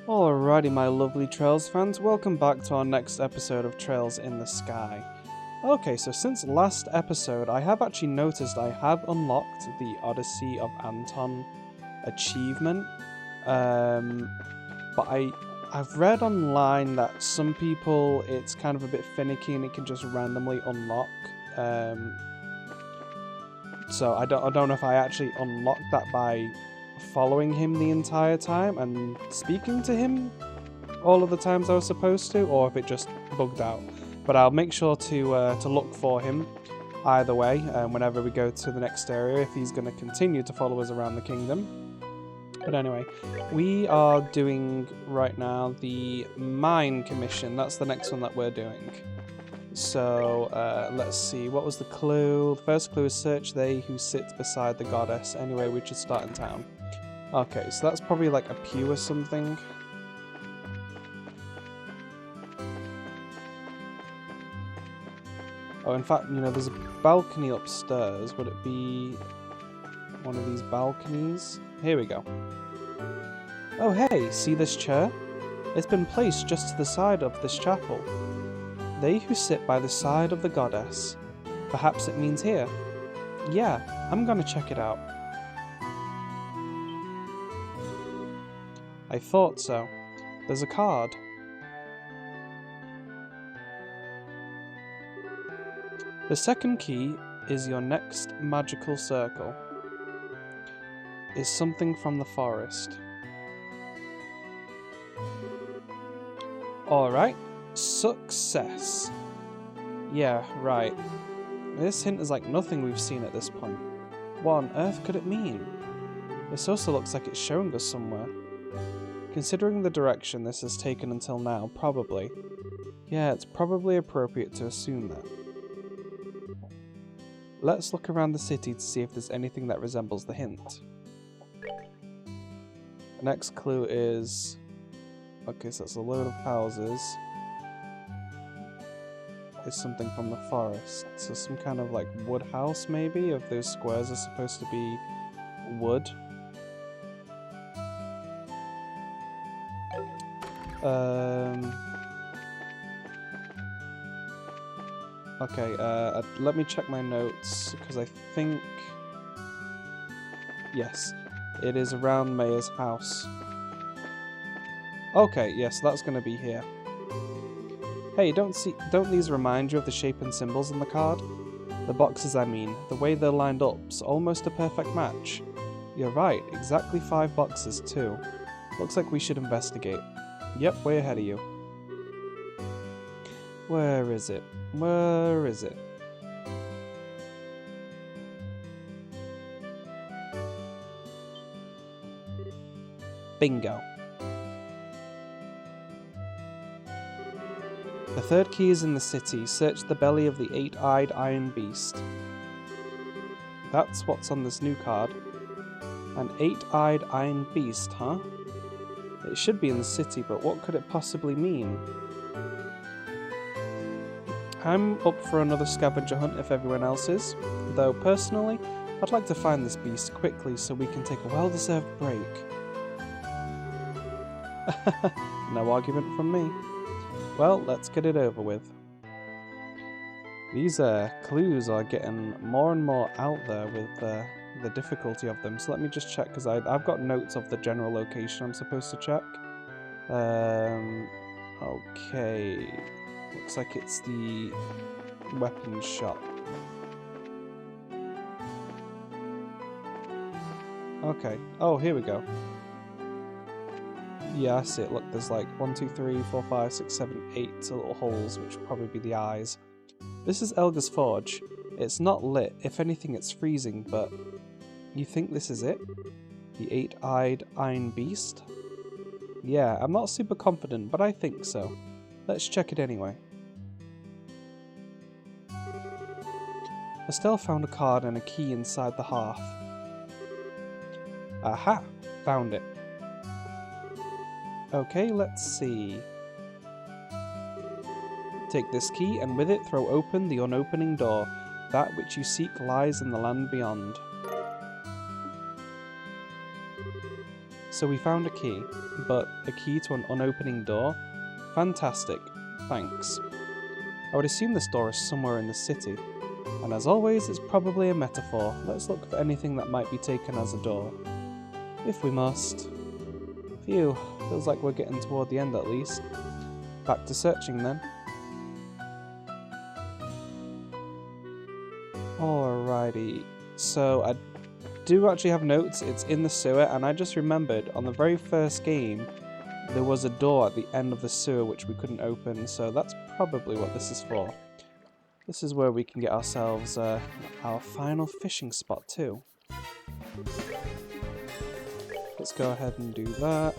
Alrighty, my lovely Trails fans, welcome back to our next episode of Trails in the Sky. Okay, so since last episode, I have actually noticed I have unlocked the Odyssey of Anton achievement, but I've read online that some people, it's kind of a bit finicky and it can just randomly unlock, so I don't know if I actually unlocked that by following him the entire time and speaking to him all of the times I was supposed to, or if it just bugged out. But I'll make sure to look for him either way whenever we go to the next area, if he's going to continue to follow us around the kingdom. But anyway, we are doing right now the mine commission. That's the next one that we're doing. So let's see, what was the clue? The first clue is search they who sit beside the goddess. Anyway, we should start in town. Okay, so that's probably like a pew or something. Oh, in fact, you know, there's a balcony upstairs. Would it be one of these balconies? Here we go. Oh, hey, see this chair? It's been placed just to the side of this chapel. They who sit by the side of the goddess. Perhaps it means here. Yeah, I'm gonna check it out. I thought so. There's a card. The second key is your next magical circle. Is something from the forest. Alright. Success. Yeah, right. This hint is like nothing we've seen at this point. What on earth could it mean? This also looks like it's showing us somewhere. Considering the direction this has taken until now, probably. Yeah, it's probably appropriate to assume that. Let's look around the city to see if there's anything that resembles the hint. The next clue is... Okay, so that's a load of houses. It's something from the forest. So some kind of like wood house maybe, if those squares are supposed to be wood. Okay, let me check my notes, because I think... Yes, it is around Mayor's house. Okay, yes, that's going to be here. Hey, don't these remind you of the shape and symbols in the card? The boxes, I mean. The way they're lined up's almost a perfect match. You're right, exactly 5 boxes too. Looks like we should investigate. Yep, way ahead of you. Where is it? Where is it? Bingo. The third key is in the city. Search the belly of the 8-eyed iron beast. That's what's on this new card. An 8-eyed iron beast, huh? It should be in the city, but what could it possibly mean? I'm up for another scavenger hunt if everyone else is, though personally, I'd like to find this beast quickly so we can take a well-deserved break. No argument from me. Well, let's get it over with. These clues are getting more and more out there with the difficulty of them, so let me just check, because I've got notes of the general location I'm supposed to check. Okay, looks like it's the weapons shop. Okay, oh, here we go. Yeah, I see it. Look, there's like 1, 2, 3, 4, 5, 6, 7, 8 little holes, which would probably be the eyes. This is Elga's Forge. It's not lit. If anything, it's freezing, but... You think this is it? The 8-eyed iron beast? Yeah, I'm not super confident, but I think so. Let's check it anyway. Estelle found a card and a key inside the hearth. Aha! Found it. Okay, let's see. Take this key, and with it throw open the unopening door. That which you seek lies in the land beyond. So we found a key, but a key to an unopening door? Fantastic. Thanks. I would assume this door is somewhere in the city. And as always, it's probably a metaphor. Let's look for anything that might be taken as a door. If we must. Phew, feels like we're getting toward the end at least. Back to searching then. Alrighty, so I do actually have notes. It's in the sewer, and I just remembered on the very first game there was a door at the end of the sewer which we couldn't open, so that's probably what this is for. This is where we can get ourselves our final fishing spot too. Let's go ahead and do that.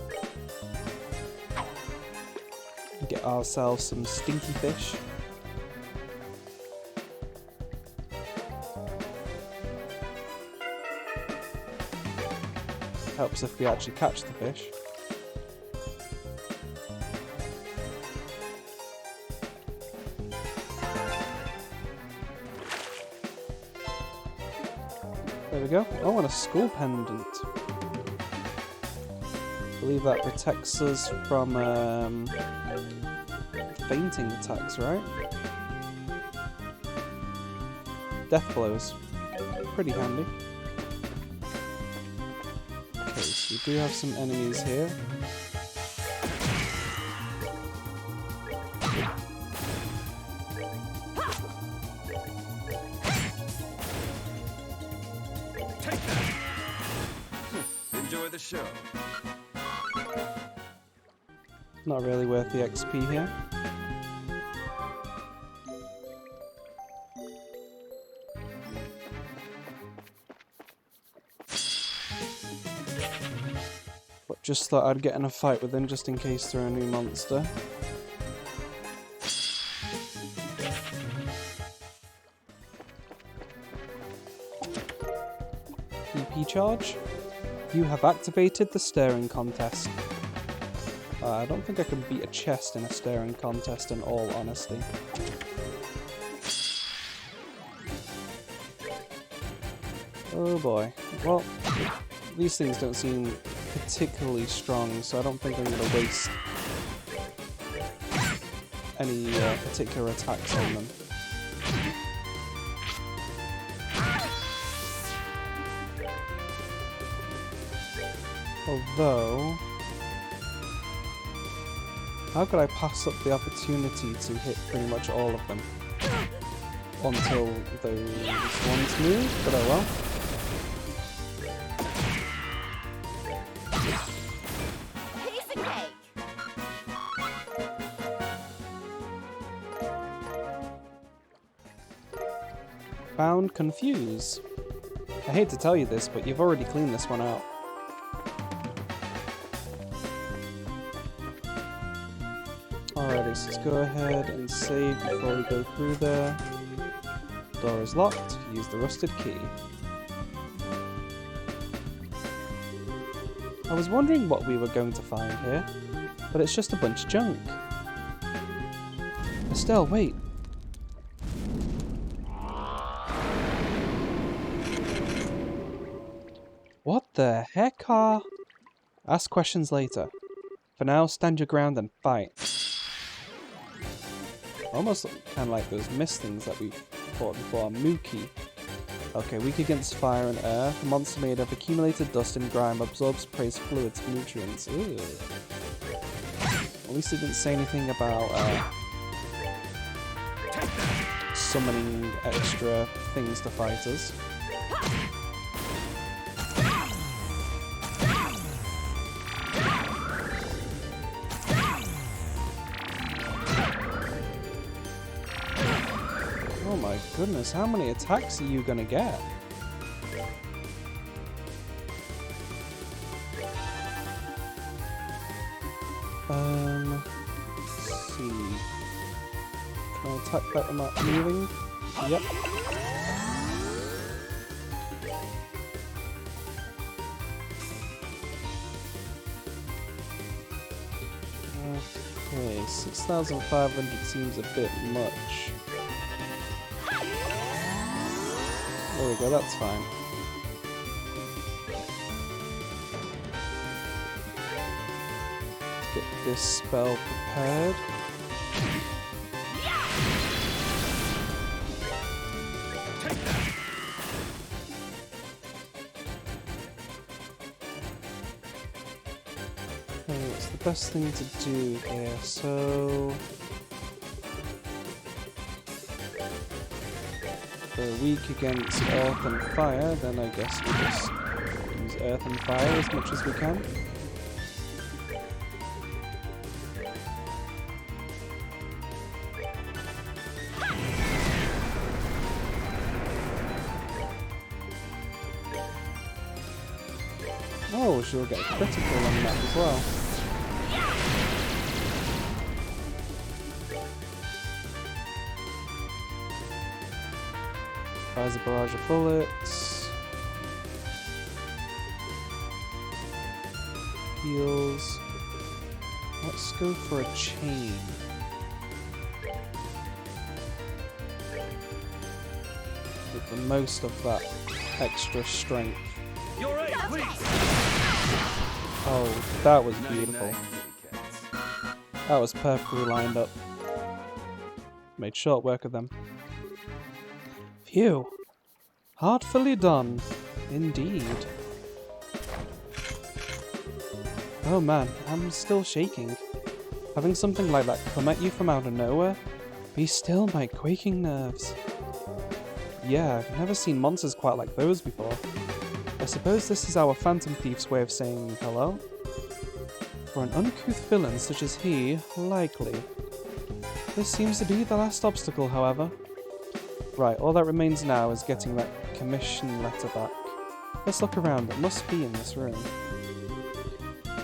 Get ourselves some stinky fish. Helps if we actually catch the fish. There we go. Oh, and a skull pendant. I believe that protects us from fainting attacks, right? Death blows. Pretty handy. Okay, so we do have some enemies here. Take that. Enjoy the show. Not really worth the XP here. But just thought I'd get in a fight with him just in case they're a new monster. PP charge? You have activated the staring contest. I don't think I can beat a chest in a staring contest in all honesty. Oh boy. Well, these things don't seem particularly strong, so I don't think I'm going to waste any particular attacks on them. Although, how could I pass up the opportunity to hit pretty much all of them until those ones move? But oh well. Found Confuse. I hate to tell you this, but you've already cleaned this one out. Alrighty, so let's go ahead and save before we go through there. Door is locked. Use the rusted key. I was wondering what we were going to find here, but it's just a bunch of junk. Estelle, wait. What the heck are... Ask questions later. For now, stand your ground and fight. Almost kind of like those mist things that we've fought before. Mookie. Okay, weak against fire and air. The monster made of accumulated dust and grime absorbs prey's fluids and nutrients. Ew. At least it didn't say anything about summoning extra things to fight us. Oh my goodness, how many attacks are you gonna get? Let's see. Can I attack that without moving? Yep. Okay, 6,500 seems a bit much. There we go, that's fine. this spell prepared. Take that. Okay, what's the best thing to do here? So if we're weak against earth and fire, then I guess we just use earth and fire as much as we can. Oh, she'll get a critical on that as well. Fires a barrage of bullets. Heals. Let's go for a chain. Get the most of that extra strength. Your aid, please. Oh, that was beautiful. Night, kitty cats. That was perfectly lined up. Made short work of them. Phew. Heartfully done. Indeed. Oh man, I'm still shaking. Having something like that come at you from out of nowhere? Be still my quaking nerves. Yeah, I've never seen monsters quite like those before. I suppose this is our Phantom Thief's way of saying hello? For an uncouth villain such as he, likely. This seems to be the last obstacle, however. Right, all that remains now is getting that commission letter back. Let's look around, it must be in this room.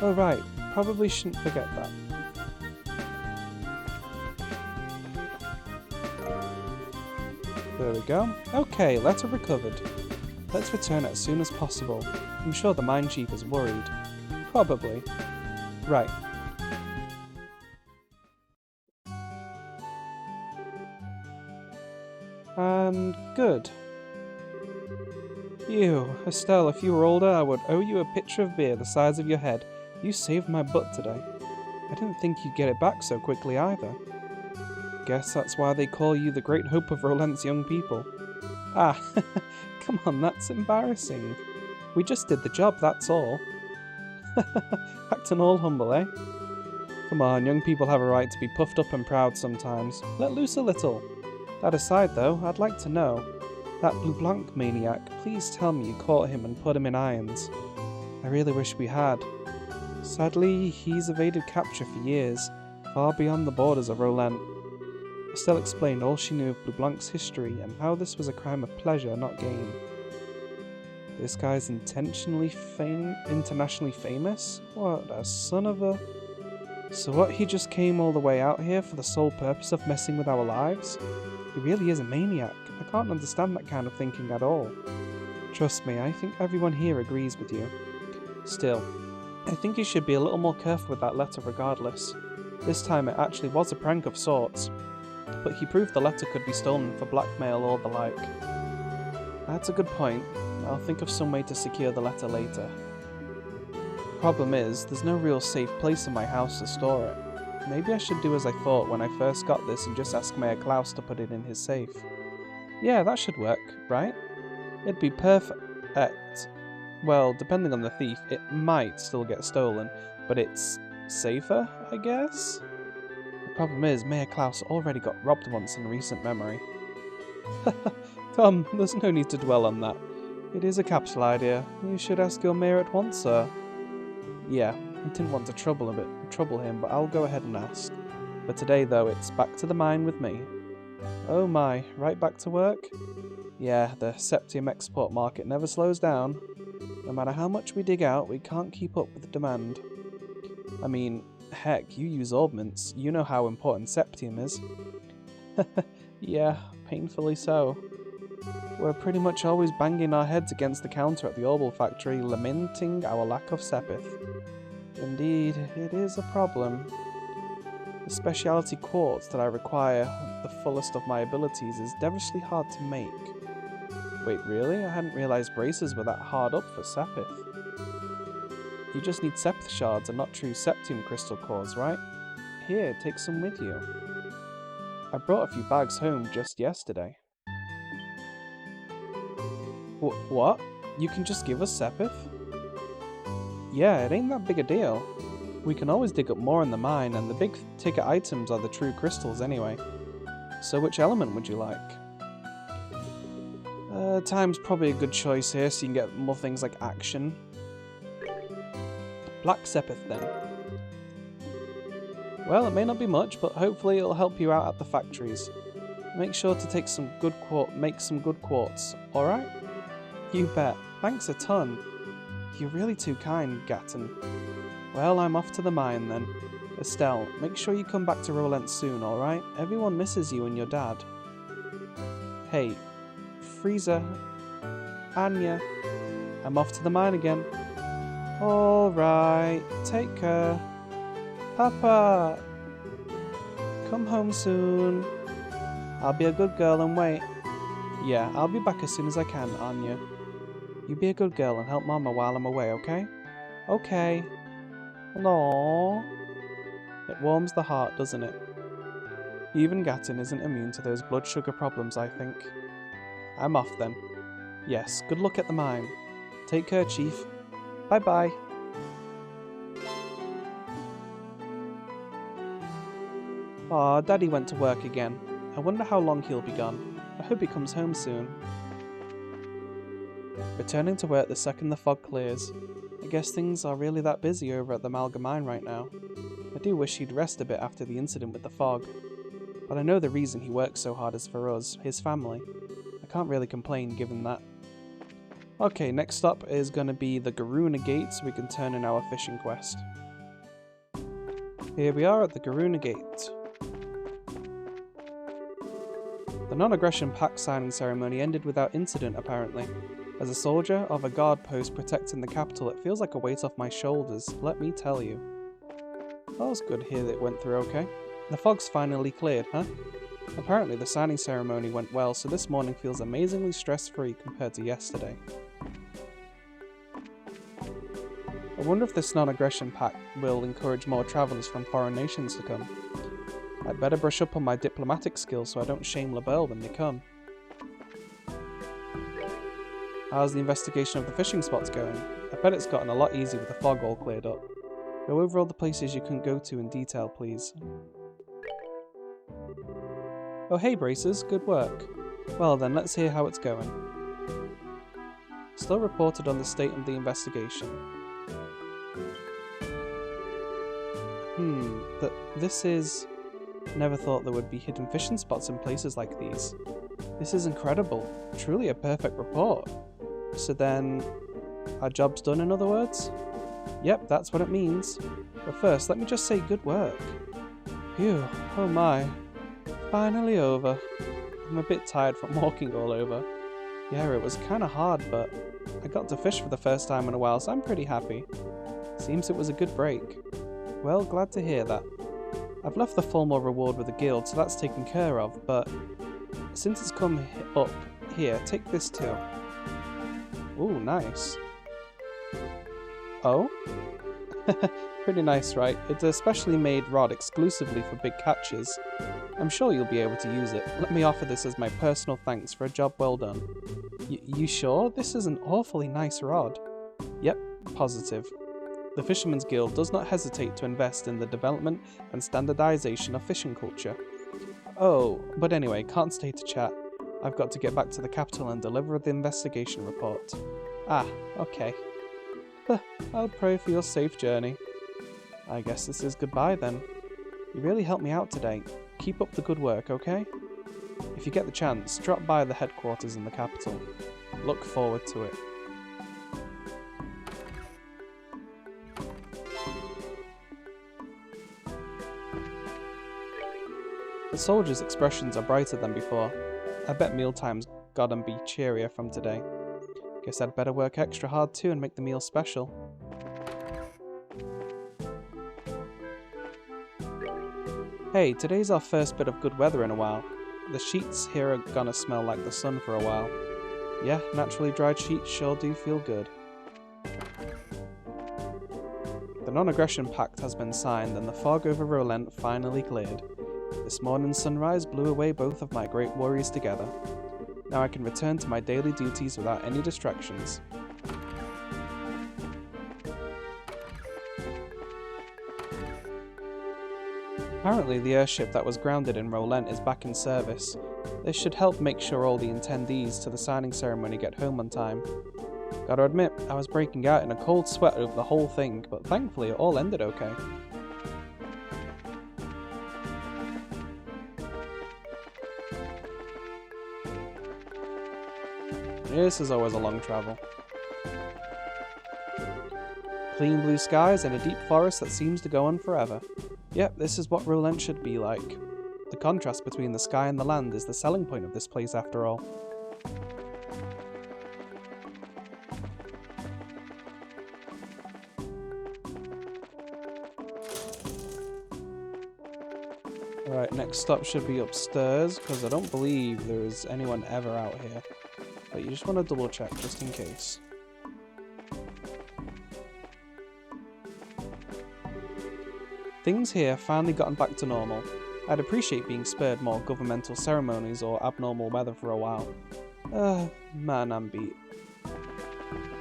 Oh right, probably shouldn't forget that. There we go. Okay, letter recovered. Let's return it as soon as possible. I'm sure the mine chief is worried. Probably. Right. And good. Phew, Estelle, if you were older, I would owe you a pitcher of beer the size of your head. You saved my butt today. I didn't think you'd get it back so quickly either. Guess that's why they call you the great hope of Rolent's young people. Ah, come on, that's embarrassing. We just did the job, that's all. Acting all humble, eh? Come on, young people have a right to be puffed up and proud sometimes. Let loose a little. That aside, though, I'd like to know. That Blue Blanc maniac, please tell me you caught him and put him in irons. I really wish we had. Sadly, he's evaded capture for years, far beyond the borders of Rolent. Estelle explained all she knew of Blue Blanc's history and how this was a crime of pleasure, not gain. This guy's internationally famous? What a son of a... So what, he just came all the way out here for the sole purpose of messing with our lives? He really is a maniac. I can't understand that kind of thinking at all. Trust me, I think everyone here agrees with you. Still, I think you should be a little more careful with that letter regardless. This time it actually was a prank of sorts. But he proved the letter could be stolen for blackmail or the like. That's a good point. I'll think of some way to secure the letter later. Problem is, there's no real safe place in my house to store it. Maybe I should do as I thought when I first got this and just ask Mayor Klaus to put it in his safe. Yeah, that should work, right? It'd be perfect. Well, depending on the thief, it might still get stolen, but it's safer, I guess? The problem is, Mayor Klaus already got robbed once in recent memory. Come, there's no need to dwell on that. It is a capital idea. You should ask your mayor at once, sir. Yeah, I didn't want to trouble him, but I'll go ahead and ask. For today, though, it's back to the mine with me. Oh my, right back to work? Yeah, the septium export market never slows down. No matter how much we dig out, we can't keep up with the demand. I mean, heck, you use augments. You know how important septium is. Yeah, painfully so. We're pretty much always banging our heads against the counter at the Orbital factory, lamenting our lack of sepith. Indeed, it is a problem. The specialty quartz that I require with the fullest of my abilities is devilishly hard to make. Wait, really? I hadn't realised braces were that hard up for sepith. You just need Sepith shards and not true Septium crystal cores, right? Here, take some with you. I brought a few bags home just yesterday. What? You can just give us Sepith? Yeah, it ain't that big a deal. We can always dig up more in the mine, and the big ticket items are the true crystals anyway. So which element would you like? Time's probably a good choice here, so you can get more things like action. Black Sepith then. Well, it may not be much, but hopefully it'll help you out at the factories. Make sure to take some good make some good quartz, alright? You bet. Thanks a ton. You're really too kind, Gatton. Well, I'm off to the mine then. Estelle, make sure you come back to Rolent soon, alright? Everyone misses you and your dad. Hey, Frieza, Anya, I'm off to the mine again. Alright, take care. Papa! Come home soon. I'll be a good girl and wait. Yeah, I'll be back as soon as I can, Anya. You be a good girl and help Mama while I'm away, okay? Okay. Aww. It warms the heart, doesn't it? Even Gatton isn't immune to those blood sugar problems, I think. I'm off then. Yes, good luck at the mine. Take care, Chief. Bye-bye. Aw, Daddy went to work again. I wonder how long he'll be gone. I hope he comes home soon. Returning to work the second the fog clears. I guess things are really that busy over at the Malga mine right now. I do wish he'd rest a bit after the incident with the fog. But I know the reason he works so hard is for us, his family. I can't really complain given that. Okay, next stop is going to be the Garuna Gate so we can turn in our fishing quest. Here we are at the Garuna Gate. The non-aggression pact signing ceremony ended without incident apparently. As a soldier of a guard post protecting the capital, it feels like a weight off my shoulders, let me tell you. Well, it's good here that it went through okay. The fog's finally cleared, huh? Apparently the signing ceremony went well, so this morning feels amazingly stress-free compared to yesterday. I wonder if this non-aggression pact will encourage more travellers from foreign nations to come. I'd better brush up on my diplomatic skills so I don't shame LaBelle when they come. How's the investigation of the fishing spots going? I bet it's gotten a lot easier with the fog all cleared up. Go over all the places you couldn't go to in detail, please. Oh hey Braces, good work. Well then, let's hear how it's going. Still reported on the state of the investigation. This is... Never thought there would be hidden fishing spots in places like these. This is incredible. Truly a perfect report. So then... our job's done in other words? Yep, that's what it means. But first, let me just say good work. Phew, oh my. Finally over. I'm a bit tired from walking all over. Yeah, it was kinda hard, but I got to fish for the first time in a while, so I'm pretty happy. Seems it was a good break. Well, glad to hear that. I've left the formal reward with the guild, so that's taken care of, but since it's come up here, take this too. Ooh, nice. Oh? Pretty nice, right? It's a specially made rod exclusively for big catches. I'm sure you'll be able to use it. Let me offer this as my personal thanks for a job well done. You sure? This is an awfully nice rod. Yep, positive. The Fisherman's Guild does not hesitate to invest in the development and standardization of fishing culture. Oh, but anyway, can't stay to chat. I've got to get back to the capital and deliver the investigation report. Ah, okay. I'll pray for your safe journey. I guess this is goodbye then. You really helped me out today. Keep up the good work, okay? If you get the chance, drop by the headquarters in the capital. Look forward to it. The soldiers' expressions are brighter than before. I bet mealtime's gotta be cheerier from today. Guess I'd better work extra hard too and make the meal special. Hey, today's our first bit of good weather in a while. The sheets here are gonna smell like the sun for a while. Yeah, naturally dried sheets sure do feel good. non-aggression pact has been signed and the fog over Rolent finally cleared. This morning's sunrise blew away both of my great worries together. Now I can return to my daily duties without any distractions. Apparently the airship that was grounded in Rolent is back in service. This should help make sure all the attendees to the signing ceremony get home on time. Gotta admit, I was breaking out in a cold sweat over the whole thing, but thankfully it all ended okay. This is always a long travel. Clean blue skies and a deep forest that seems to go on forever. Yep, this is what Rolent should be like. The contrast between the sky and the land is the selling point of this place after all. Alright, next stop should be upstairs, because I don't believe there is anyone ever out here. But you just want to double check, just in case. Things here have finally gotten back to normal. I'd appreciate being spared more governmental ceremonies or abnormal weather for a while. Man, I'm beat.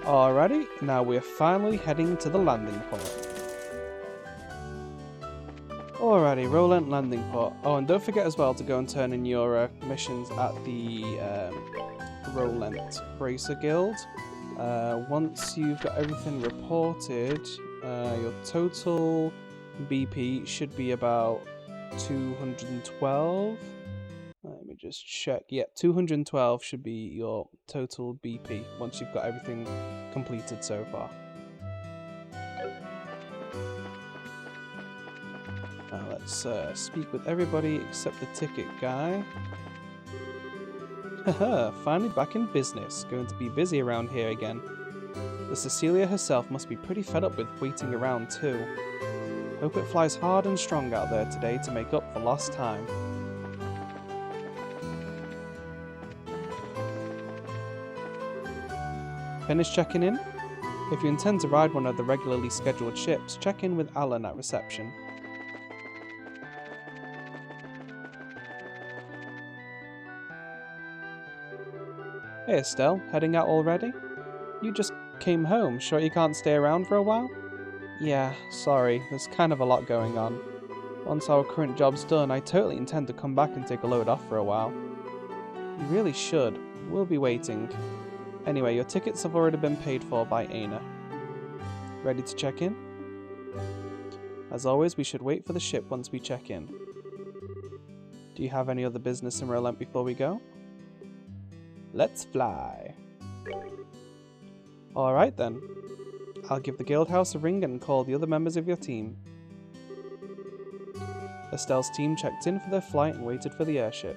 Alrighty, now we're finally heading to the landing port. Alrighty, Rolent landing port. Oh, and don't forget as well to go and turn in your missions at the Rolent Bracer Guild. Once you've got everything reported, your total BP should be about 212. Let me just check. Yeah, 212 should be your total BP once you've got everything completed so far. Now let's speak with everybody except the ticket guy. Haha, finally back in business. Going to be busy around here again. The Cecilia herself must be pretty fed up with waiting around too. Hope it flies hard and strong out there today to make up for lost time. Finish checking in? If you intend to ride one of the regularly scheduled ships, check in with Alan at reception. Hey Estelle, heading out already? You just came home, sure you can't stay around for a while? Yeah, sorry, there's kind of a lot going on. Once our current job's done, I totally intend to come back and take a load off for a while. You really should. We'll be waiting. Anyway, your tickets have already been paid for by Aina. Ready to check in? As always, we should wait for the ship once we check in. Do you have any other business in Rolent before we go? Let's fly. Alright then. I'll give the guild house a ring and call the other members of your team. Estelle's team checked in for their flight and waited for the airship.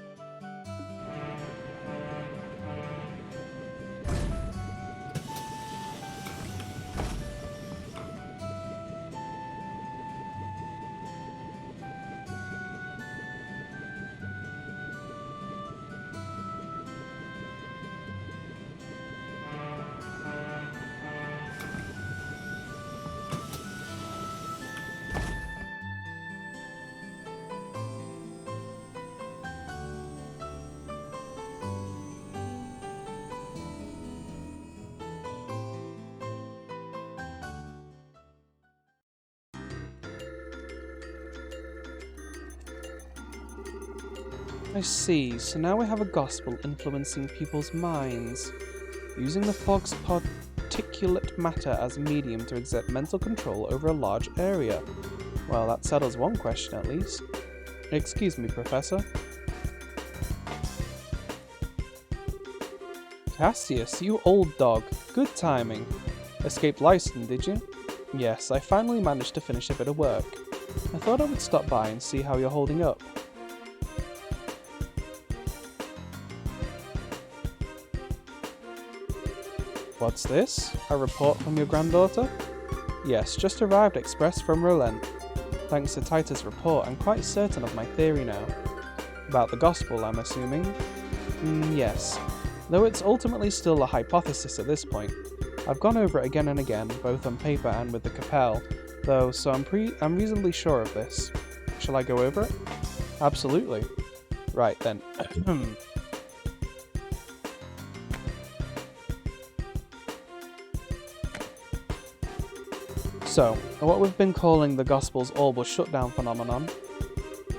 I see, so now we have a gospel influencing people's minds, using the fog's particulate matter as a medium to exert mental control over a large area. Well, that settles one question at least. Excuse me, Professor. Cassius, you old dog. Good timing. Escaped Lyston, did you? Yes, I finally managed to finish a bit of work. I thought I would stop by and see how you're holding up. What's this? A report from your granddaughter? Yes, just arrived express from Rolent. Thanks to Titus' report, I'm quite certain of my theory now. About the gospel, I'm assuming? Yes. Though it's ultimately still a hypothesis at this point. I've gone over it again and again, both on paper and with the Capel, though, so I'm reasonably sure of this. Shall I go over it? Absolutely. Right then. So, what we've been calling the Gospel's orbital shutdown phenomenon.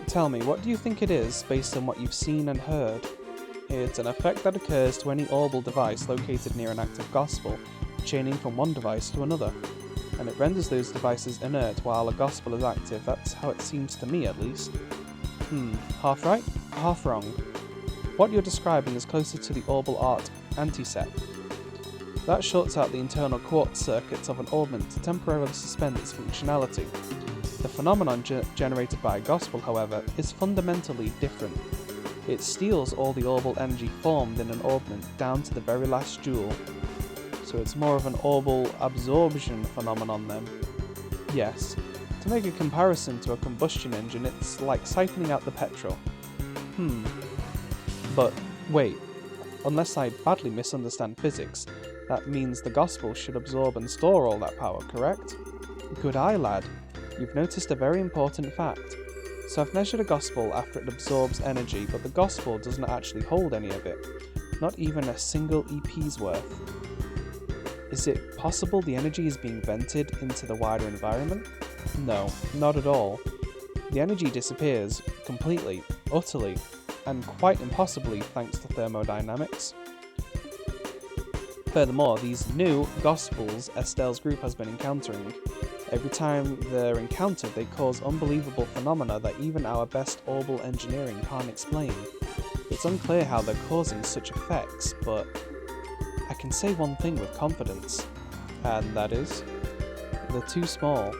Tell me, what do you think it is, based on what you've seen and heard? It's an effect that occurs to any orbital device located near an active Gospel, chaining from one device to another, and it renders those devices inert while a Gospel is active. That's how it seems to me, at least. Half right, half wrong. What you're describing is closer to the orbital arc antiset. That shorts out the internal quartz circuits of an orbment to temporarily suspend its functionality. The phenomenon generated by a Gospel, however, is fundamentally different. It steals all the orbital energy formed in an orbment down to the very last joule. So it's more of an orbital absorption phenomenon then. Yes. To make a comparison to a combustion engine, it's like siphoning out the petrol. But wait, unless I badly misunderstand physics, that means the Gospel should absorb and store all that power, correct? Good eye, lad. You've noticed a very important fact. So I've measured a Gospel after it absorbs energy, but the Gospel doesn't actually hold any of it. Not even a single EP's worth. Is it possible the energy is being vented into the wider environment? No, not at all. The energy disappears completely, utterly, and quite impossibly thanks to thermodynamics. Furthermore, these new Gospels Estelle's group has been encountering. Every time they're encountered, they cause unbelievable phenomena that even our best orbital engineering can't explain. It's unclear how they're causing such effects, but I can say one thing with confidence, and that is, they're too small.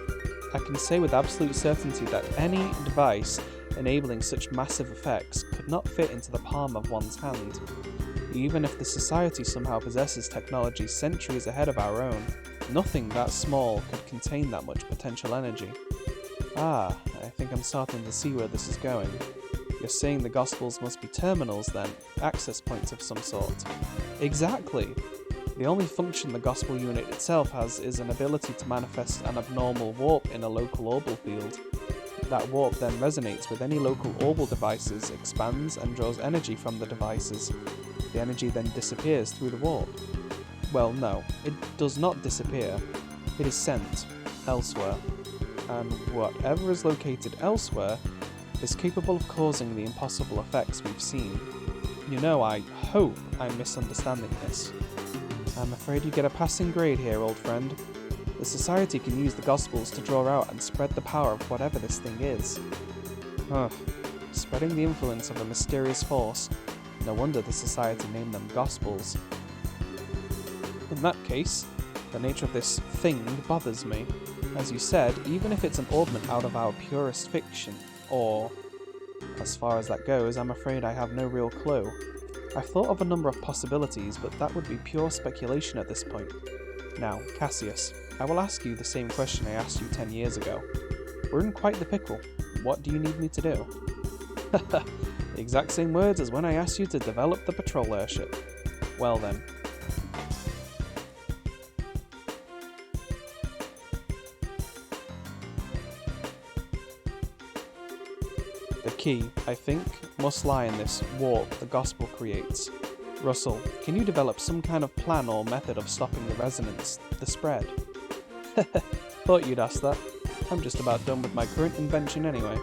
I can say with absolute certainty that any device enabling such massive effects could not fit into the palm of one's hand. Even if the Society somehow possesses technology centuries ahead of our own, nothing that small could contain that much potential energy. I think I'm starting to see where this is going. You're saying the Gospels must be terminals then, access points of some sort. Exactly! The only function the Gospel unit itself has is an ability to manifest an abnormal warp in a local orbital field. That warp then resonates with any local orbital devices, expands and draws energy from the devices. The energy then disappears through the warp. Well, no, it does not disappear. It is sent elsewhere. And whatever is located elsewhere is capable of causing the impossible effects we've seen. You know, I hope I'm misunderstanding this. I'm afraid you get a passing grade here, old friend. The Society can use the Gospels to draw out and spread the power of whatever this thing is. Spreading the influence of a mysterious force. No wonder the Society named them Gospels. In that case, the nature of this thing bothers me. As you said, even if it's an orbment out of our purest fiction, or as far as that goes, I'm afraid I have no real clue. I've thought of a number of possibilities, but that would be pure speculation at this point. Now, Cassius, I will ask you the same question I asked you 10 years ago. We're in quite the pickle. What do you need me to do? The exact same words as when I asked you to develop the patrol airship. Well then. The key, I think, must lie in this warp the Gospel creates. Russell, can you develop some kind of plan or method of stopping the resonance, the spread? Thought you'd ask that. I'm just about done with my current invention anyway.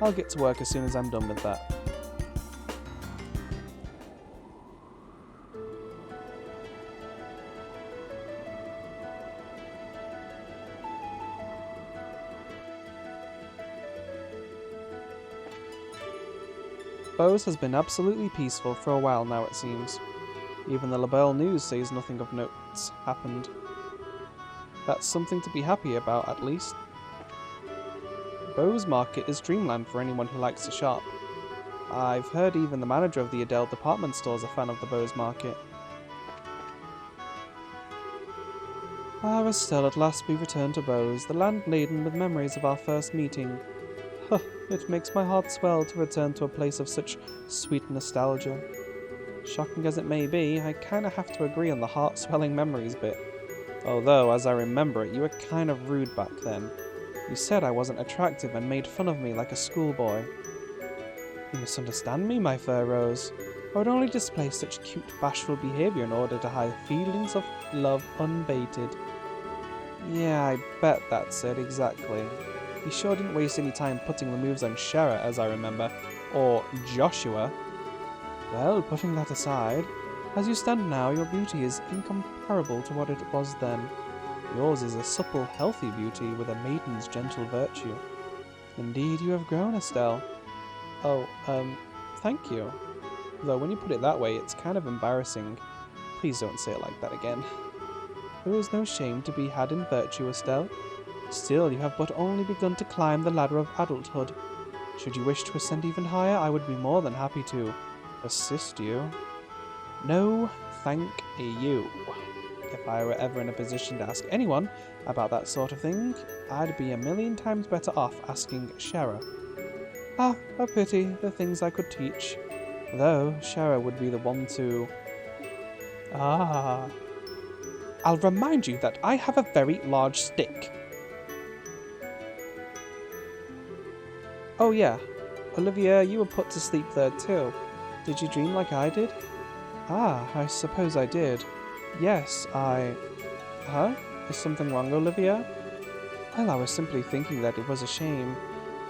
I'll get to work as soon as I'm done with that. Bose has been absolutely peaceful for a while now, it seems. Even the Labelle News says nothing of note's happened. That's something to be happy about, at least. Bose Market is dreamland for anyone who likes to shop. I've heard even the manager of the Adele department store is a fan of the Bose Market. Estelle, at last we return to Bose, the land laden with memories of our first meeting. It makes my heart swell to return to a place of such sweet nostalgia. Shocking as it may be, I kinda have to agree on the heart-swelling memories bit. Although, as I remember it, you were kind of rude back then. You said I wasn't attractive and made fun of me like a schoolboy. You misunderstand me, my fur rose. I would only display such cute, bashful behaviour in order to hide feelings of love unbaited. Yeah, I bet that's it, exactly. You sure didn't waste any time putting the moves on Shara, as I remember, or Joshua. Well, putting that aside, as you stand now, your beauty is incomparable to what it was then. Yours is a supple, healthy beauty with a maiden's gentle virtue. Indeed, you have grown, Estelle. Oh, thank you. Though when you put it that way, it's kind of embarrassing. Please don't say it like that again. There is no shame to be had in virtue, Estelle. Still, you have but only begun to climb the ladder of adulthood. Should you wish to ascend even higher, I would be more than happy to assist you. No, thank you. If I were ever in a position to ask anyone about that sort of thing, I'd be a million times better off asking Shara. Ah, a pity, the things I could teach. Though, Shara would be the one to... Ah. I'll remind you that I have a very large stick. Oh yeah, Olivia, you were put to sleep there too. Did you dream like I did? Ah, I suppose I did. Yes, Huh? Is something wrong, Olivia? Well, I was simply thinking that it was a shame.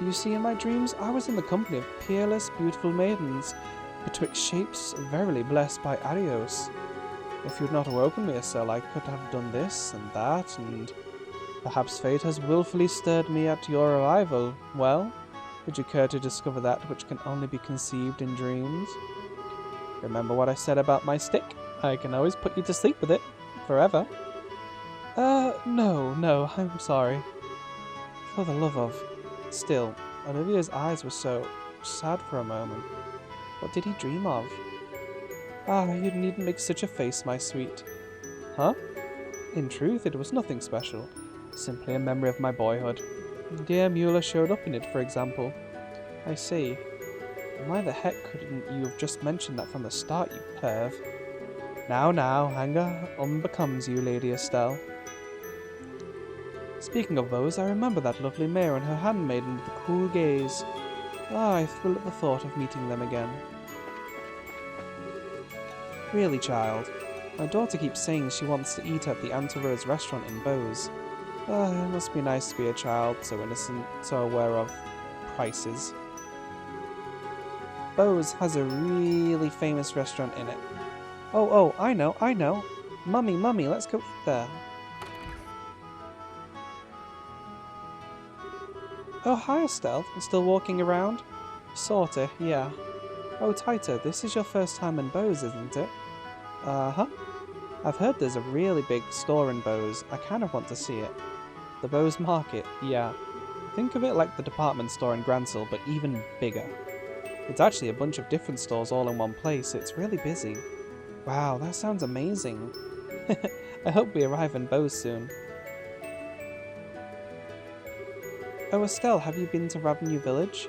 You see, in my dreams, I was in the company of peerless, beautiful maidens, betwixt shapes verily blessed by Arios. If you'd not awoken me, Estelle, I could have done this and that, and perhaps fate has wilfully stirred me at your arrival. Well, would you care to discover that which can only be conceived in dreams? Remember what I said about my stick? I can always put you to sleep with it. Forever. No, I'm sorry. For the love of... Still, Olivia's eyes were so sad for a moment. What did he dream of? Ah, you needn't make such a face, my sweet. Huh? In truth, it was nothing special. Simply a memory of my boyhood. Dear Mueller showed up in it, for example. I see. Why the heck couldn't you have just mentioned that from the start, you perv? Now, anger unbecomes you, Lady Estelle. Speaking of those, I remember that lovely mare and her handmaiden with the cool gaze. Ah, I thrill at the thought of meeting them again. Really, child, my daughter keeps saying she wants to eat at the Auntie Rose restaurant in Bose. It must be nice to be a child, so innocent, so aware of prices. Bose has a really famous restaurant in it. Oh, I know. Mummy, let's go eat there. Oh, hi Estelle. Still walking around? Sorta, yeah. Oh, Taito, this is your first time in Bose, isn't it? Uh-huh. I've heard there's a really big store in Bose. I kind of want to see it. The Bose Market, yeah. Think of it like the department store in Gransel, but even bigger. It's actually a bunch of different stores all in one place. It's really busy. Wow, that sounds amazing. I hope we arrive in Bose soon. Oh, Estelle, have you been to Ravenue Village?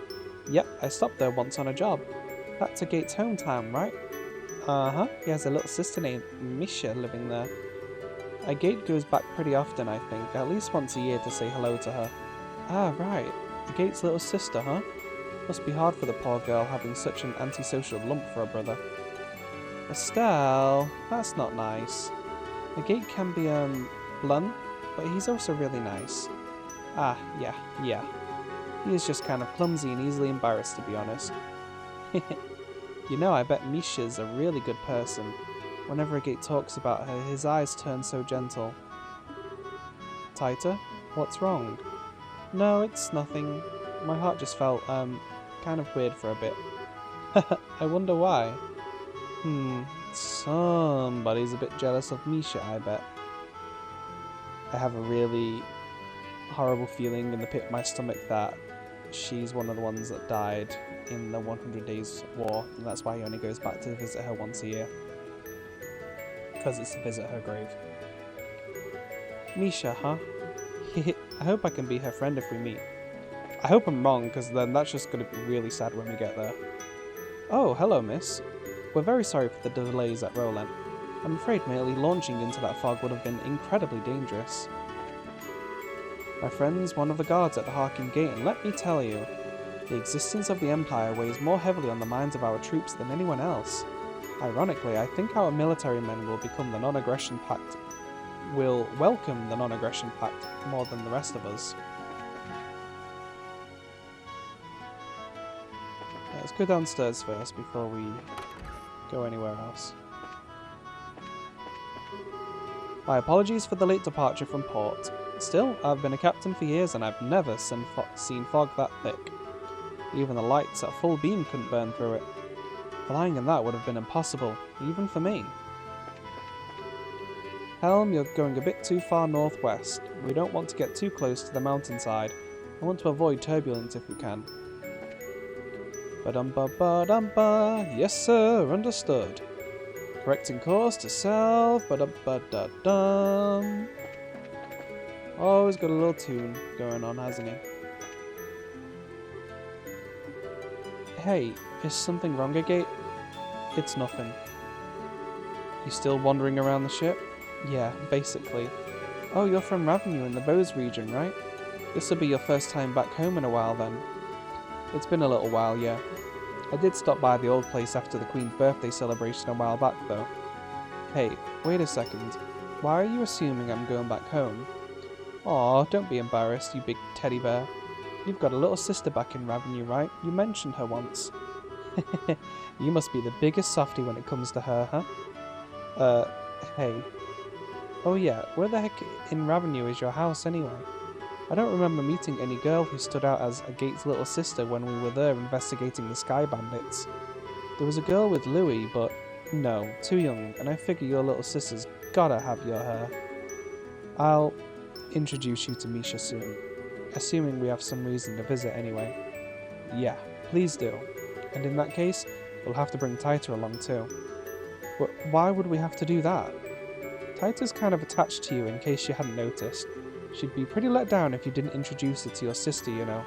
Yep, I stopped there once on a job. That's Agate's hometown, right? Uh-huh, he has a little sister named Misha living there. Agate goes back pretty often, I think, at least once a year to say hello to her. Ah, right. Agate's little sister, huh? Must be hard for the poor girl having such an antisocial lump for a brother. Estelle, that's not nice. Agate can be, blunt, but he's also really nice. Ah, yeah. He is just kind of clumsy and easily embarrassed, to be honest. You know, I bet Misha's a really good person. Whenever Agate talks about her, his eyes turn so gentle. Taita, what's wrong? No, it's nothing. My heart just felt, kind of weird for a bit. I wonder why. Somebody's a bit jealous of Misha, I bet. I have a really horrible feeling in the pit of my stomach that she's one of the ones that died in the 100 Days War, and that's why he only goes back to visit her once a year. Because it's to visit her grave. Misha, huh? I hope I can be her friend if we meet. I hope I'm wrong, because then that's just going to be really sad when we get there. Oh, hello, miss. We're very sorry for the delays at Rolent. I'm afraid merely launching into that fog would have been incredibly dangerous. My friend's one of the guards at the Harkin Gate, and let me tell you, the existence of the Empire weighs more heavily on the minds of our troops than anyone else. Ironically, I think our military men will become the Non-Aggression Pact, will welcome the Non-Aggression Pact more than the rest of us. Let's go downstairs first before we go anywhere else. My apologies for the late departure from port. Still, I've been a captain for years and I've never seen fog that thick. Even the lights at full beam couldn't burn through it. Flying in that would have been impossible, even for me. Helm, you're going a bit too far northwest. We don't want to get too close to the mountainside. I want to avoid turbulence if we can. Ba-dum-ba-ba-dum-ba. Yes, sir, understood. Correcting course to south. Ba-da-ba-da-dum. Oh, he's got a little tune going on, hasn't he? Hey, is something wrong again? It's nothing. You still wandering around the ship? Yeah, basically. Oh, you're from Ravenue in the Bose region, right? This'll be your first time back home in a while then. It's been a little while, yeah. I did stop by the old place after the Queen's birthday celebration a while back, though. Hey, wait a second. Why are you assuming I'm going back home? Aw, don't be embarrassed, you big teddy bear. You've got a little sister back in Ravenue, right? You mentioned her once. You must be the biggest softie when it comes to her, huh? Hey. Oh yeah, where the heck in Ravenue is your house anyway? I don't remember meeting any girl who stood out as a Gate's little sister when we were there investigating the Sky Bandits. There was a girl with Louis, but no, too young, and I figure your little sister's gotta have your hair. I'll introduce you to Misha soon, assuming we have some reason to visit anyway. Yeah, please do. And in that case, we'll have to bring Taita along too. But why would we have to do that? Taita's kind of attached to you in case you hadn't noticed. She'd be pretty let down if you didn't introduce her to your sister, you know.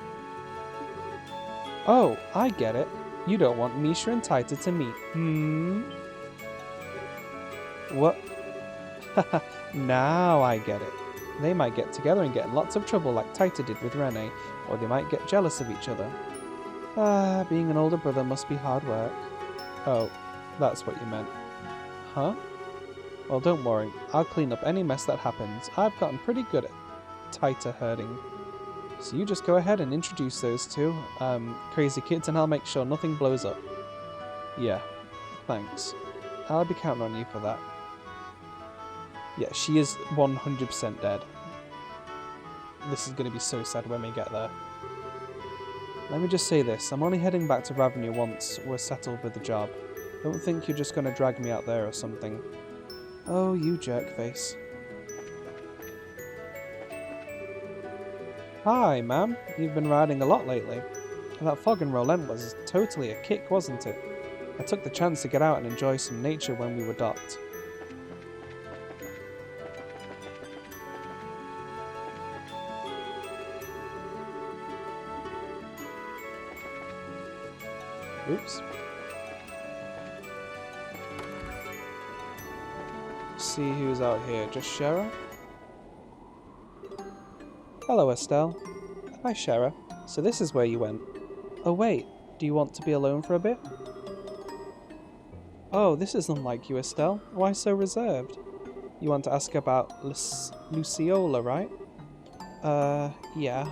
Oh, I get it. You don't want Misha and Taita to meet. What? Now I get it. They might get together and get in lots of trouble like Taita did with Rene, or they might get jealous of each other. Being an older brother must be hard work. Oh, that's what you meant. Huh? Well, don't worry. I'll clean up any mess that happens. I've gotten pretty good at Taita herding. So you just go ahead and introduce those two crazy kids and I'll make sure nothing blows up. Yeah, thanks. I'll be counting on you for that. Yeah, she is 100% dead. This is going to be so sad when we get there. Let me just say this, I'm only heading back to Ravenue once we're settled with the job. Don't think you're just going to drag me out there or something. Oh, you jerkface. Hi, ma'am. You've been riding a lot lately. That fog in Rolent was totally a kick, wasn't it? I took the chance to get out and enjoy some nature when we were docked. Oops. See who's out here. Just Shara? Hello, Estelle. Hi, Shara. So this is where you went. Oh wait, do you want to be alone for a bit? Oh, this isn't like you, Estelle. Why so reserved? You want to ask about Luciola, right? Yeah.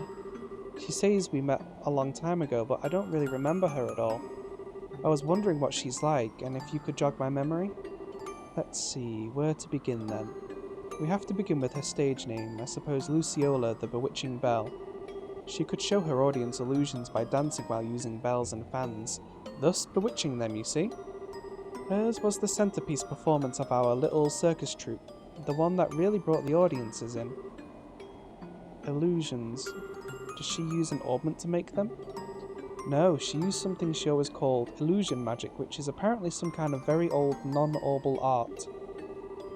She says we met a long time ago, but I don't really remember her at all. I was wondering what she's like, and if you could jog my memory? Let's see, where to begin then? We have to begin with her stage name, I suppose Luciola the Bewitching Belle. She could show her audience illusions by dancing while using bells and fans, thus bewitching them, you see? Hers was the centerpiece performance of our little circus troupe, the one that really brought the audiences in. Illusions. Does she use an orbment to make them? No, she used something she always called illusion magic, which is apparently some kind of very old non-orbal art.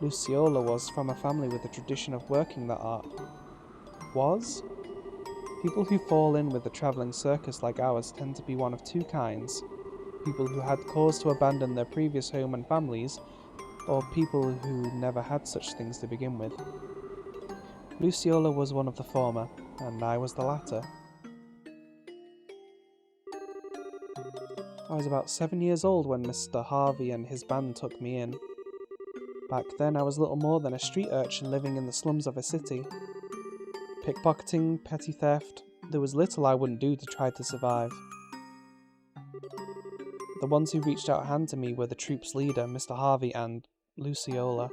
Luciola was from a family with a tradition of working that art. Was? People who fall in with a travelling circus like ours tend to be one of two kinds. People who had cause to abandon their previous home and families, or people who never had such things to begin with. Luciola was one of the former, and I was the latter. I was about 7 years old when Mr. Harvey and his band took me in. Back then I was little more than a street urchin living in the slums of a city. Pickpocketing, petty theft, there was little I wouldn't do to try to survive. The ones who reached out a hand to me were the troop's leader, Mr. Harvey, and Luciola.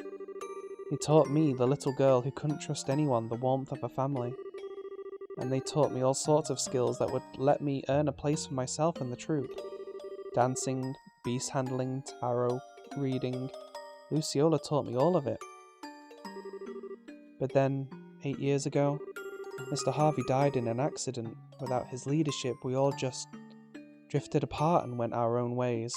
He taught me, the little girl who couldn't trust anyone, the warmth of a family. And they taught me all sorts of skills that would let me earn a place for myself in the troop. Dancing, beast handling, tarot, reading. Luciola taught me all of it. But then, 8 years ago, Mr. Harvey died in an accident. Without his leadership, we all just drifted apart and went our own ways.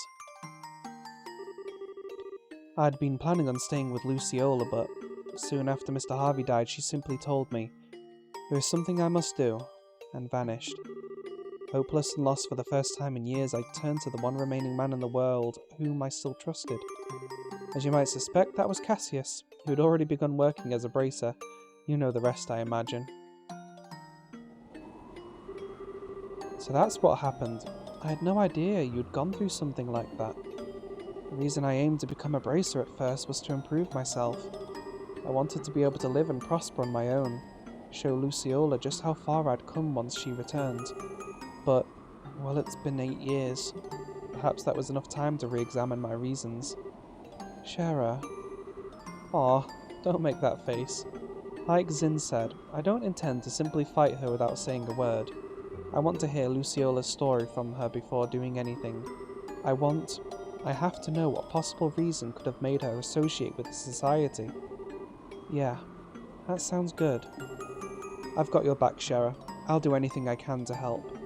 I'd been planning on staying with Luciola, but soon after Mr. Harvey died, she simply told me, "There is something I must do," and vanished. Hopeless and lost for the first time in years, I turned to the one remaining man in the world whom I still trusted. As you might suspect, that was Cassius, who had already begun working as a bracer. You know the rest, I imagine. So that's what happened. I had no idea you'd gone through something like that. The reason I aimed to become a bracer at first was to improve myself. I wanted to be able to live and prosper on my own, show Luciola just how far I'd come once she returned. But, well, it's been 8 years. Perhaps that was enough time to re-examine my reasons. Shara. Aw, don't make that face. Like Zin said, I don't intend to simply fight her without saying a word. I want to hear Luciola's story from her before doing anything. I have to know what possible reason could have made her associate with the society. Yeah, that sounds good. I've got your back, Shara. I'll do anything I can to help.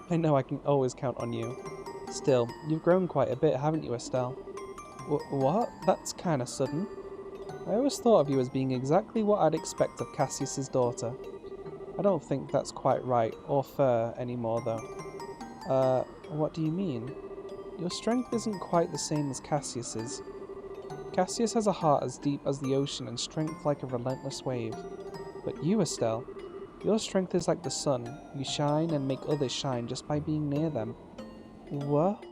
I know I can always count on you. Still, you've grown quite a bit, haven't you, Estelle? What? That's kinda sudden. I always thought of you as being exactly what I'd expect of Cassius's daughter. I don't think that's quite right, or fair, anymore though. What do you mean? Your strength isn't quite the same as Cassius's. Cassius has a heart as deep as the ocean and strength like a relentless wave. But you, Estelle, your strength is like the sun. You shine and make others shine just by being near them. What?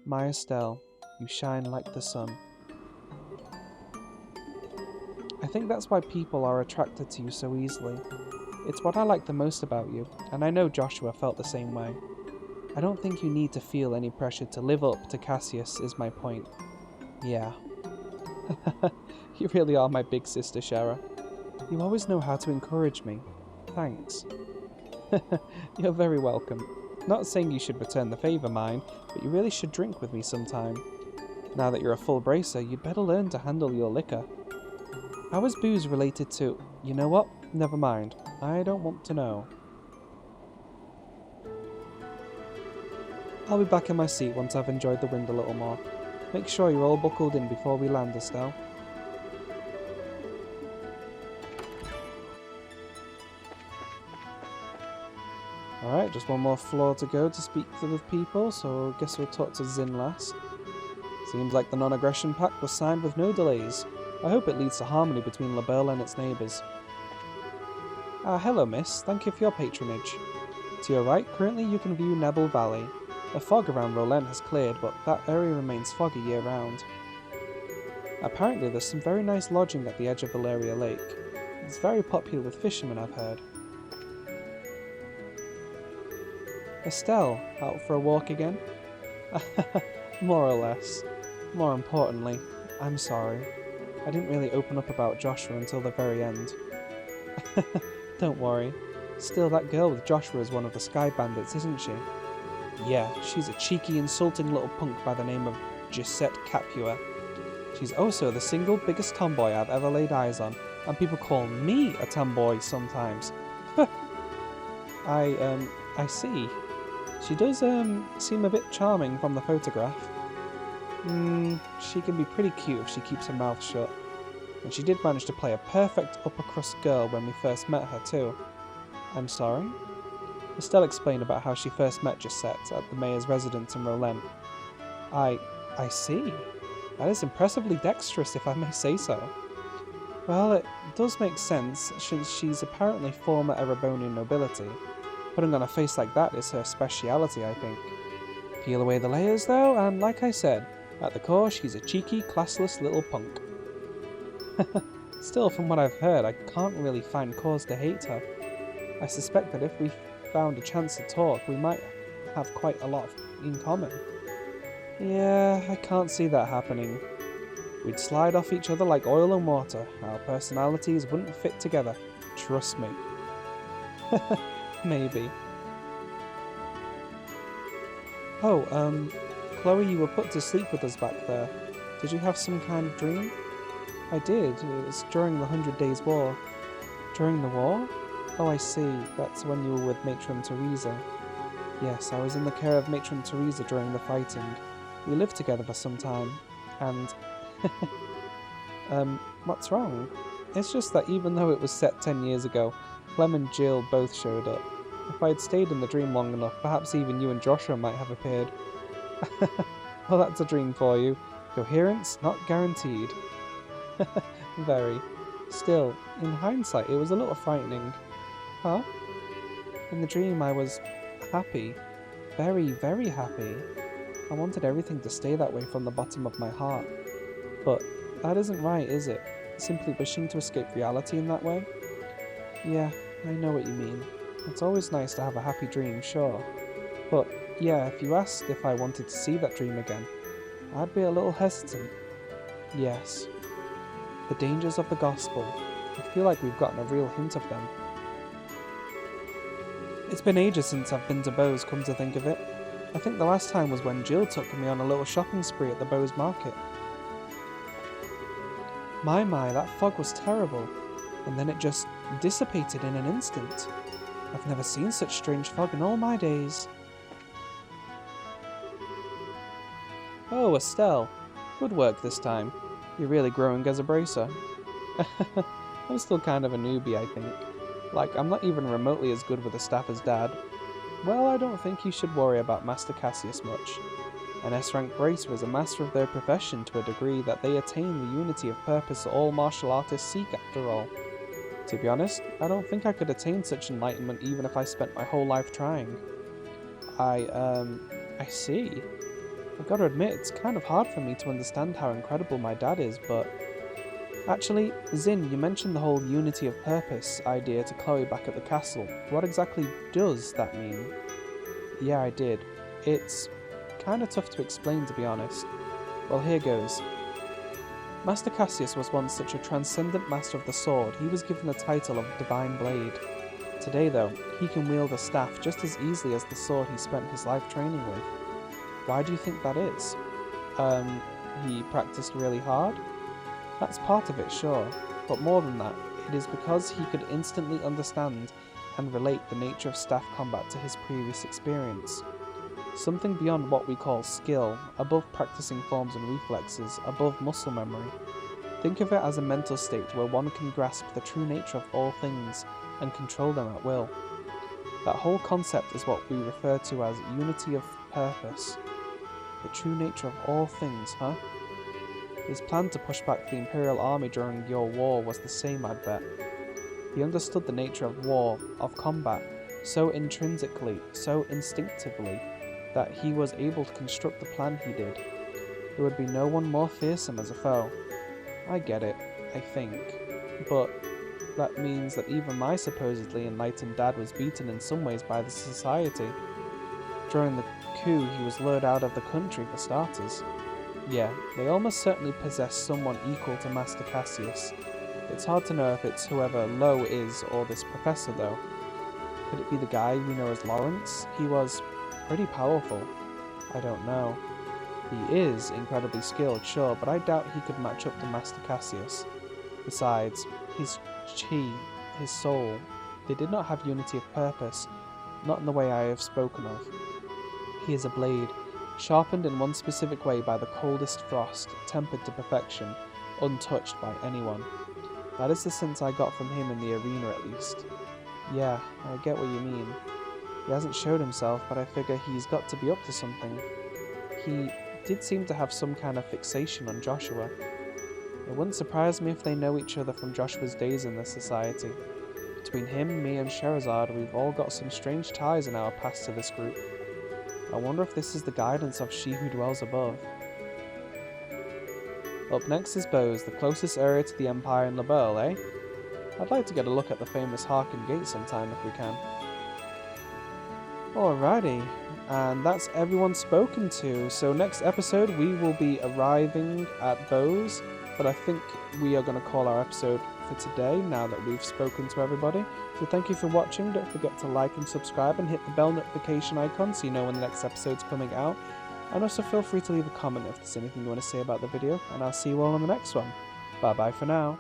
My Estelle, you shine like the sun. I think that's why people are attracted to you so easily. It's what I like the most about you, and I know Joshua felt the same way. I don't think you need to feel any pressure to live up to Cassius, is my point. Yeah. You really are my big sister, Shara. You always know how to encourage me. Thanks. You're very welcome. Not saying you should return the favour, mind, but you really should drink with me sometime. Now that you're a full bracer, you'd better learn to handle your liquor. How is booze related to... You know what? Never mind. I don't want to know. I'll be back in my seat once I've enjoyed the wind a little more. Make sure you're all buckled in before we land, Estelle. Alright, just one more floor to go to speak to the people, so I guess we'll talk to Zin last. Seems like the non-aggression pact was signed with no delays. I hope it leads to harmony between LaBelle and its neighbours. Hello miss, thank you for your patronage. To your right, currently you can view Nebel Valley. The fog around Rolent has cleared, but that area remains foggy year-round. Apparently there's some very nice lodging at the edge of Valeria Lake. It's very popular with fishermen, I've heard. Estelle, out for a walk again? More or less. More importantly, I'm sorry. I didn't really open up about Joshua until the very end. Don't worry. Still, that girl with Joshua is one of the Sky Bandits, isn't she? Yeah, she's a cheeky, insulting little punk by the name of Gisette Capua. She's also the single biggest tomboy I've ever laid eyes on, and people call me a tomboy sometimes. I see. She does, seem a bit charming from the photograph. She can be pretty cute if she keeps her mouth shut. And she did manage to play a perfect upper-crust girl when we first met her, too. I'm sorry? Estelle explained about how she first met Gisette at the mayor's residence in Rolent. I see. That is impressively dexterous, if I may say so. Well, it does make sense, since she's apparently former Erebonian nobility. Putting on a face like that is her speciality, I think. Peel away the layers, though, and like I said, at the core, she's a cheeky, classless little punk. Still, from what I've heard, I can't really find cause to hate her. I suspect that if we found a chance to talk, we might have quite a lot in common. Yeah, I can't see that happening. We'd slide off each other like oil and water. Our personalities wouldn't fit together. Trust me. Maybe. Oh, Chloe, you were put to sleep with us back there. Did you have some kind of dream? I did. It was during the 100 Days War. During the war? Oh, I see. That's when you were with Matron Teresa. Yes, I was in the care of Matron Teresa during the fighting. We lived together for some time, and... what's wrong? It's just that even though it was set 10 years ago, Clem and Jill both showed up. If I had stayed in the dream long enough, perhaps even you and Joshua might have appeared. Well, that's a dream for you. Coherence not guaranteed. Very. Still, in hindsight, it was a little frightening. Huh? In the dream, I was happy. Very, very happy. I wanted everything to stay that way from the bottom of my heart. But that isn't right, is it? Simply wishing to escape reality in that way? Yeah, I know what you mean. It's always nice to have a happy dream, sure. But, yeah, if you asked if I wanted to see that dream again, I'd be a little hesitant. Yes. The dangers of the gospel. I feel like we've gotten a real hint of them. It's been ages since I've been to Bose, come to think of it. I think the last time was when Jill took me on a little shopping spree at the Bose market. My, that fog was terrible, and then it just dissipated in an instant. I've never seen such strange fog in all my days. Oh, Estelle. Good work this time. You're really growing as a bracer. I'm still kind of a newbie, I think. Like, I'm not even remotely as good with the staff as Dad. Well, I don't think you should worry about Master Cassius much. An S-rank bracer is a master of their profession to a degree that they attain the unity of purpose all martial artists seek after all. To be honest, I don't think I could attain such enlightenment even if I spent my whole life trying. I see. I've got to admit, it's kind of hard for me to understand how incredible my dad is, but... Actually, Zin, you mentioned the whole unity of purpose idea to Chloe back at the castle. What exactly does that mean? Yeah, I did. It's kind of tough to explain, to be honest. Well, here goes. Master Cassius was once such a transcendent master of the sword, he was given the title of Divine Blade. Today, though, he can wield a staff just as easily as the sword he spent his life training with. Why do you think that is? He practiced really hard? That's part of it, sure, but more than that, it is because he could instantly understand and relate the nature of staff combat to his previous experience. Something beyond what we call skill, above practicing forms and reflexes, above muscle memory. Think of it as a mental state where one can grasp the true nature of all things and control them at will. That whole concept is what we refer to as unity of purpose. The true nature of all things, huh? His plan to push back the Imperial Army during your war was the same, I'd bet. He understood the nature of war, of combat, so intrinsically, so instinctively, that he was able to construct the plan he did. There would be no one more fearsome as a foe. I get it, I think. But that means that even my supposedly enlightened dad was beaten in some ways by the society. During the coup, he was lured out of the country for starters. Yeah, they almost certainly possess someone equal to Master Cassius. It's hard to know if it's whoever Lo is or this professor, though. Could it be the guy we know as Lawrence? He was pretty powerful. I don't know. He is incredibly skilled, sure, but I doubt he could match up to Master Cassius. Besides, his chi, his soul, they did not have unity of purpose, not in the way I have spoken of. He is a blade, sharpened in one specific way by the coldest frost, tempered to perfection, untouched by anyone. That is the sense I got from him in the arena, at least. Yeah, I get what you mean. He hasn't showed himself, but I figure he's got to be up to something. He did seem to have some kind of fixation on Joshua. It wouldn't surprise me if they know each other from Joshua's days in this society. Between him, me, and Sherazade, we've all got some strange ties in our past to this group. I wonder if this is the guidance of She Who Dwells Above. Up next is Bose, the closest area to the Empire in Laberle, eh? I'd like to get a look at the famous Harken Gate sometime if we can. Alrighty, and that's everyone spoken to. So next episode we will be arriving at Bose, but I think we are going to call our episode for today now that we've spoken to everybody. So thank you for watching. Don't forget to like and subscribe and hit the bell notification icon so you know when the next episode's coming out. And also feel free to leave a comment if there's anything you want to say about the video, and I'll see you all on the next one. Bye bye for now.